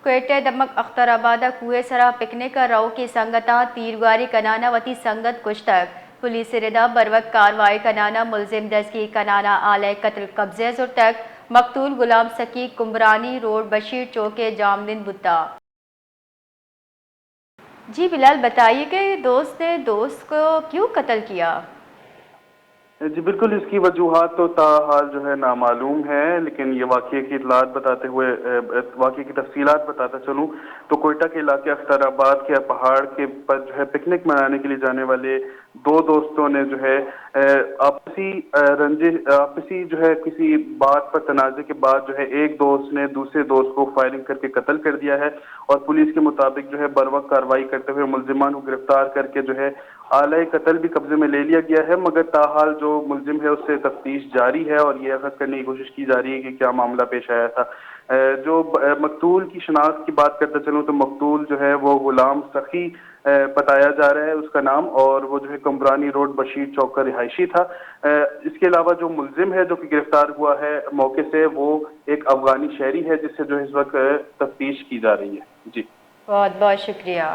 کوئٹہ دمک اخترآبادہ کوئے سرا پکنک رو کی سنگتاں تیرگاری کنانا وتی سنگت کشتک پولیس ردا بروقت کاروائی کنانا ملزم دستگیر کنانا آلہ قتل قبضے زرتک مقتول غلام سکی کمبرانی روڈ بشیر چوک جامدن بتا۔ جی بلال بتائیے کہ دوست نے دوست کو کیوں قتل کیا؟ جی بالکل، اس کی وجوہات تو تاحال جو ہے نامعلوم ہیں، لیکن یہ واقعے کی اطلاعات بتاتے ہوئے واقعے کی تفصیلات بتاتا چلوں تو کوئٹہ کے علاقے اختر آباد کے پہاڑ کے پر جو ہے پکنک منانے کے لیے جانے والے دو دوستوں نے جو ہے آپسی جو ہے کسی بات پر تنازع کے بعد جو ہے ایک دوست نے دوسرے دوست کو فائرنگ کر کے قتل کر دیا ہے، اور پولیس کے مطابق جو ہے بروقت کارروائی کرتے ہوئے ملزمان کو گرفتار کر کے جو ہے آلہ قتل بھی قبضے میں لے لیا گیا ہے، مگر تاحال جو ملزم ہے اس سے تفتیش جاری ہے اور یہ اخذ کرنے کی کوشش کی جا رہی ہے کہ کیا معاملہ پیش آیا تھا۔ جو مقتول کی شناخت کی بات کرتے چلوں تو مقتول جو ہے وہ غلام سخی بتایا جا رہا ہے اس کا نام، اور وہ جو ہے کمبرانی روڈ بشیر چوک کا رہائشی تھا۔ اس کے علاوہ جو ملزم ہے جو کہ گرفتار ہوا ہے موقع سے، وہ ایک افغانی شہری ہے جس سے جو اس وقت تفتیش کی جا رہی ہے۔ جی بہت بہت شکریہ۔